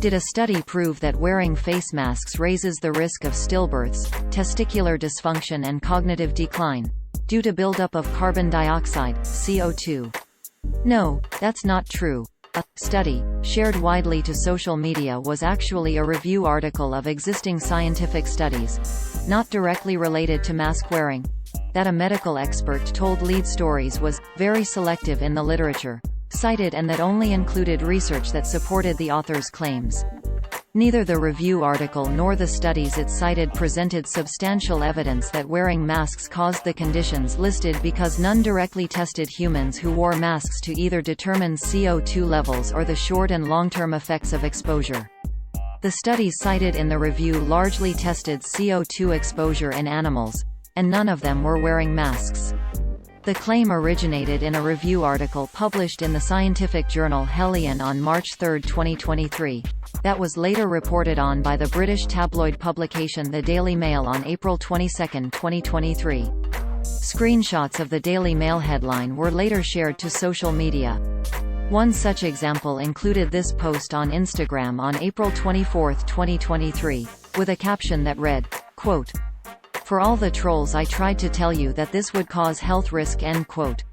Did a study prove that wearing face masks raises the risk of stillbirths, testicular dysfunction and cognitive decline, due to buildup of carbon dioxide, CO2? No, that's not true. A study, shared widely to social media, was actually a review article of existing scientific studies, not directly related to mask wearing, that a medical expert told lead stories was very selective in the literature cited and that only included research that supported the author's claims. Neither the review article nor the studies it cited presented substantial evidence that wearing masks caused the conditions listed, because none directly tested humans who wore masks to either determine CO2 levels or the short and long-term effects of exposure. The studies cited in the review largely tested CO2 exposure in animals, and none of them were wearing masks. The claim originated in a review article published in the scientific journal Hellion on March 3, 2023, that was later reported on by the British tabloid publication The Daily Mail on April 22, 2023. Screenshots of the Daily Mail headline were later shared to social media. One such example included this post on Instagram on April 24, 2023, with a caption that read, quote, "For all the trolls, I tried to tell you that this would cause health risk," end quote.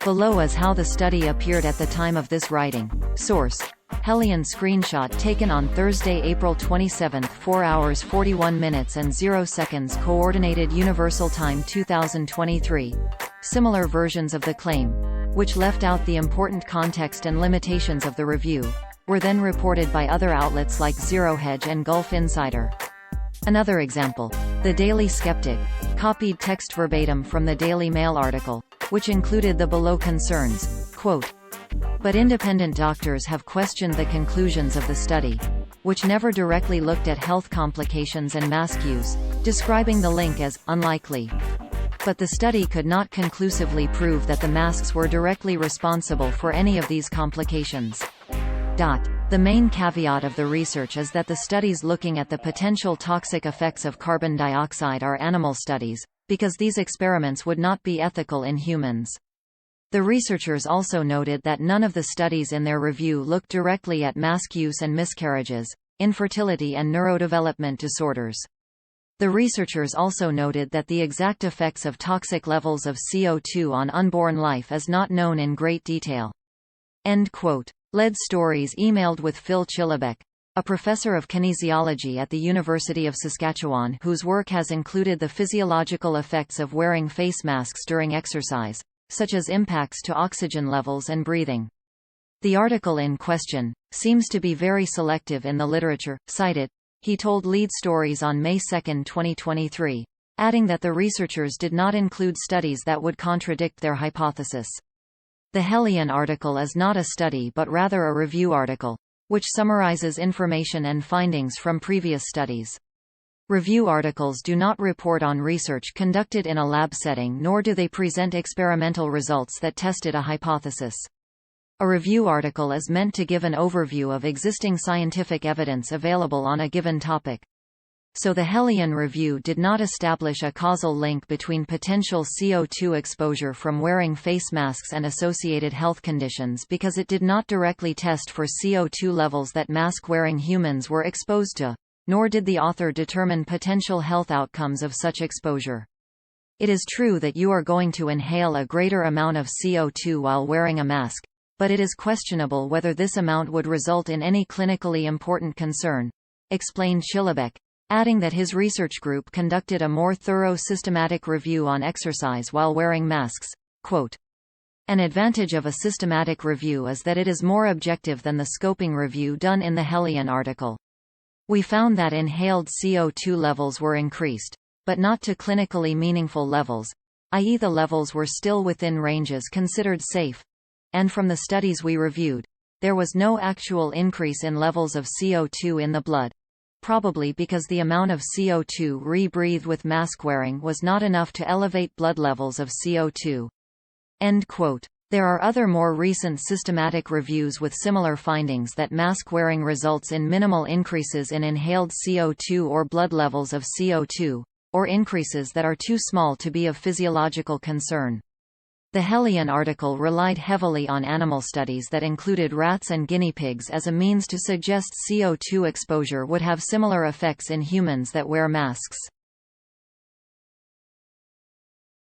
Below is how the study appeared at the time of this writing. Source: Hellion. Screenshot taken on Thursday, April 27, 4 hours 41 minutes and 0 seconds Coordinated Universal Time 2023. Similar versions of the claim, which left out the important context and limitations of the review, were then reported by other outlets like Zero Hedge and Gulf Insider. Another example, The Daily Skeptic, copied text verbatim from the Daily Mail article, which included the below concerns, quote, "But independent doctors have questioned the conclusions of the study, which never directly looked at health complications and mask use, describing the link as unlikely. But the study could not conclusively prove that the masks were directly responsible for any of these complications." The main caveat of the research is that the studies looking at the potential toxic effects of carbon dioxide are animal studies, because these experiments would not be ethical in humans. The researchers also noted that none of the studies in their review looked directly at mask use and miscarriages, infertility and neurodevelopment disorders. The researchers also noted that the exact effects of toxic levels of CO2 on unborn life is not known in great detail. End quote. Lead stories emailed with Phil Chillibeck, a professor of kinesiology at the University of Saskatchewan whose work has included the physiological effects of wearing face masks during exercise, such as impacts to oxygen levels and breathing. The article in question seems to be very selective in the literature cited, he told Lead Stories on May 2, 2023, adding that the researchers did not include studies that would contradict their hypothesis. The Hellion article is not a study but rather a review article, which summarizes information and findings from previous studies. Review articles do not report on research conducted in a lab setting, nor do they present experimental results that tested a hypothesis. A review article is meant to give an overview of existing scientific evidence available on a given topic. So the Hellion review did not establish a causal link between potential CO2 exposure from wearing face masks and associated health conditions, because it did not directly test for CO2 levels that mask-wearing humans were exposed to, nor did the author determine potential health outcomes of such exposure. It is true that you are going to inhale a greater amount of CO2 while wearing a mask, but it is questionable whether this amount would result in any clinically important concern, explained Chillibeck, adding that his research group conducted a more thorough systematic review on exercise while wearing masks. Quote, "An advantage of a systematic review is that it is more objective than the scoping review done in the Hellion article. We found that inhaled CO2 levels were increased, but not to clinically meaningful levels, i.e. the levels were still within ranges considered safe. And from the studies we reviewed, there was no actual increase in levels of CO2 in the blood, probably because the amount of CO2 re-breathed with mask wearing was not enough to elevate blood levels of CO2." End quote. There are other more recent systematic reviews with similar findings that mask wearing results in minimal increases in inhaled CO2 or blood levels of CO2, or increases that are too small to be of physiological concern. The Hellion article relied heavily on animal studies that included rats and guinea pigs as a means to suggest CO2 exposure would have similar effects in humans that wear masks.